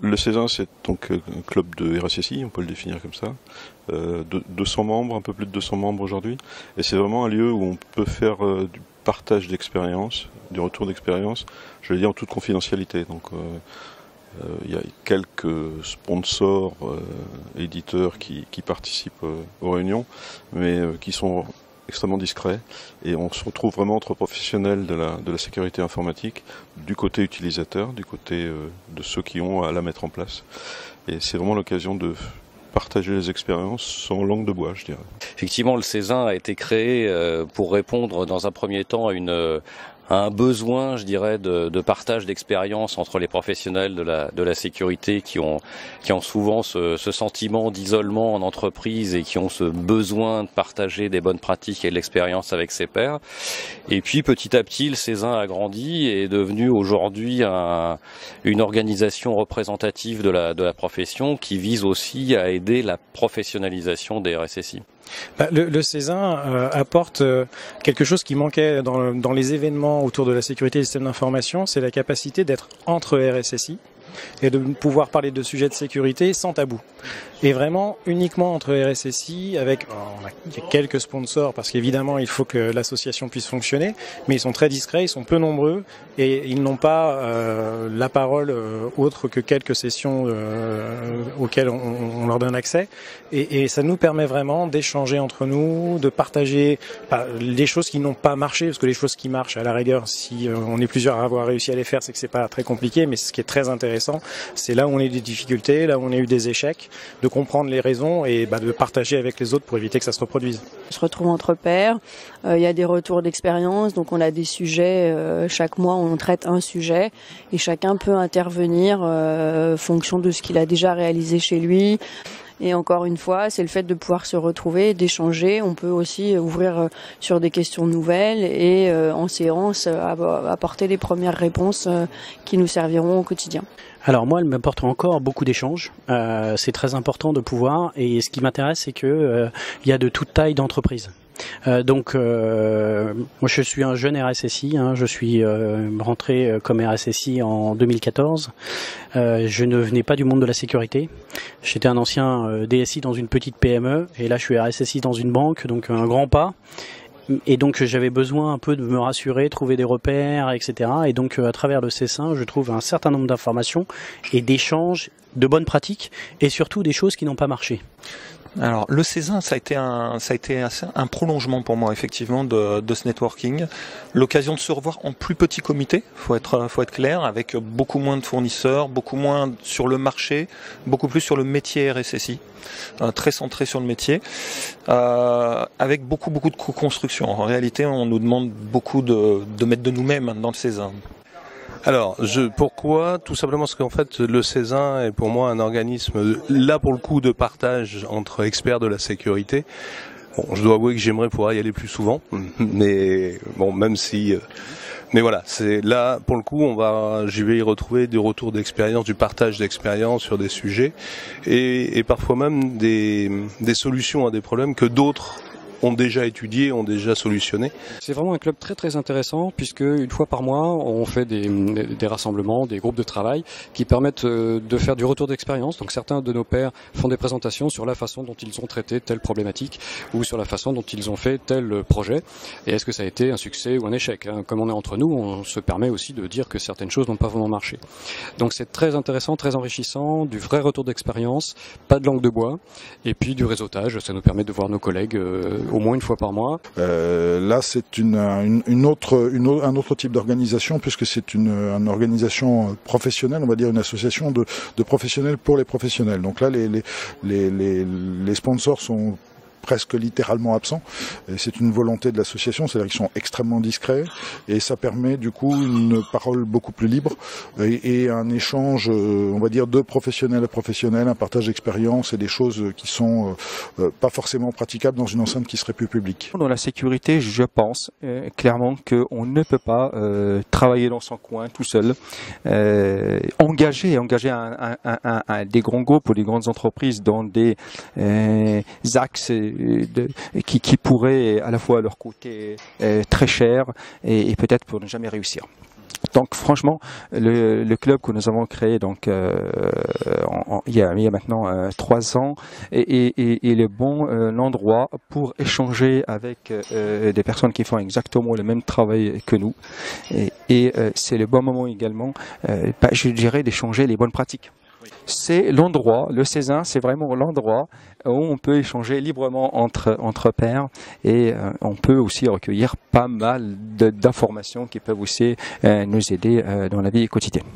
le CESIN, c'est donc un club de RSSI, on peut le définir comme ça. 200 membres, un peu plus de 200 membres aujourd'hui. Et c'est vraiment un lieu où on peut faire du partage d'expérience, du retour d'expérience, je le dis en toute confidentialité. Donc il y a quelques sponsors, éditeurs qui participent aux réunions, mais qui sont extrêmement discrets, et on se retrouve vraiment entre professionnels de la sécurité informatique, du côté utilisateur, du côté de ceux qui ont à la mettre en place. Et c'est vraiment l'occasion de partager les expériences sans langue de bois, je dirais. Effectivement, le CESIN a été créé pour répondre dans un premier temps à un besoin, je dirais, de partage d'expérience entre les professionnels de la sécurité qui ont souvent ce sentiment d'isolement en entreprise et qui ont ce besoin de partager des bonnes pratiques et de l'expérience avec ses pairs. Et puis petit à petit, le CESIN a grandi et est devenu aujourd'hui une organisation représentative de la profession qui vise aussi à aider la professionnalisation des RSSI. Le CESIN apporte quelque chose qui manquait dans les événements autour de la sécurité des systèmes d'information, c'est la capacité d'être entre RSSI et de pouvoir parler de sujets de sécurité sans tabou. Et vraiment uniquement entre RSSI, il y a quelques sponsors parce qu'évidemment il faut que l'association puisse fonctionner, mais ils sont très discrets, ils sont peu nombreux et ils n'ont pas la parole autre que quelques sessions auxquelles on leur donne accès. Et ça nous permet vraiment d'échanger entre nous, de partager les choses qui n'ont pas marché, parce que les choses qui marchent, à la rigueur, si on est plusieurs à avoir réussi à les faire, c'est que c'est pas très compliqué, mais ce qui est très intéressant, c'est là où on a eu des difficultés, là où on a eu des échecs, de comprendre les raisons et de partager avec les autres pour éviter que ça se reproduise. On se retrouve entre pairs, il y a des retours d'expérience, donc on a des sujets, chaque mois on traite un sujet et chacun peut intervenir fonction de ce qu'il a déjà réalisé chez lui. Et encore une fois, c'est le fait de pouvoir se retrouver, d'échanger. On peut aussi ouvrir sur des questions nouvelles et en séance apporter les premières réponses qui nous serviront au quotidien. Alors moi, elle m'apporte encore beaucoup d'échanges. C'est très important de pouvoir. Et ce qui m'intéresse, c'est que il y a de toute taille d'entreprise. Moi je suis un jeune RSSI, je suis rentré comme RSSI en 2014. Je ne venais pas du monde de la sécurité. J'étais un ancien DSI dans une petite PME et là je suis RSSI dans une banque, donc un grand pas. Et donc j'avais besoin un peu de me rassurer, trouver des repères, etc. Et donc à travers le CESIN, je trouve un certain nombre d'informations et d'échanges, de bonnes pratiques et surtout des choses qui n'ont pas marché. Alors le CESIN, ça a été un prolongement pour moi effectivement de ce networking, l'occasion de se revoir en plus petit comité, faut être clair, avec beaucoup moins de fournisseurs, beaucoup moins sur le marché, beaucoup plus sur le métier RSSI, très centré sur le métier, avec beaucoup de co-construction. En réalité, on nous demande beaucoup de mettre de nous-mêmes dans le CESIN. Alors, pourquoi? Tout simplement parce qu'en fait, le CESIN est pour moi un organisme, là pour le coup, de partage entre experts de la sécurité. Bon, je dois avouer que j'aimerais pouvoir y aller plus souvent, mais bon, même si... mais voilà, c'est là, pour le coup, je vais y retrouver du retour d'expérience, du partage d'expérience sur des sujets, et parfois même des solutions à des problèmes que d'autres ont déjà étudié, ont déjà solutionné. C'est vraiment un club très très intéressant puisque une fois par mois on fait des rassemblements, des groupes de travail qui permettent de faire du retour d'expérience. Donc certains de nos pairs font des présentations sur la façon dont ils ont traité telle problématique ou sur la façon dont ils ont fait tel projet et est-ce que ça a été un succès ou un échec. Comme on est entre nous, on se permet aussi de dire que certaines choses n'ont pas vraiment marché. Donc c'est très intéressant, très enrichissant, du vrai retour d'expérience, pas de langue de bois et puis du réseautage. Ça nous permet de voir nos collègues au moins une fois par mois. Là, c'est un autre type d'organisation puisque c'est une organisation professionnelle, on va dire une association de professionnels pour les professionnels. Donc là, les sponsors sont presque littéralement absents. Et c'est une volonté de l'association, c'est-à-dire qu'ils sont extrêmement discrets et ça permet du coup une parole beaucoup plus libre et un échange, on va dire, de professionnel à professionnel, un partage d'expérience et des choses qui sont pas forcément praticables dans une enceinte qui serait plus publique. Dans la sécurité, je pense clairement qu'on ne peut pas travailler dans son coin tout seul, engager des grands groupes ou des grandes entreprises dans des axes qui pourraient à la fois leur coûter très cher et peut-être pour ne jamais réussir. Donc franchement, le club que nous avons créé donc il y a maintenant 3 ans est le bon l'endroit pour échanger avec des personnes qui font exactement le même travail que nous et c'est le bon moment également, je dirais, d'échanger les bonnes pratiques. C'est l'endroit, le Césin, c'est vraiment l'endroit où on peut échanger librement entre pairs et on peut aussi recueillir pas mal d'informations qui peuvent aussi nous aider dans la vie quotidienne.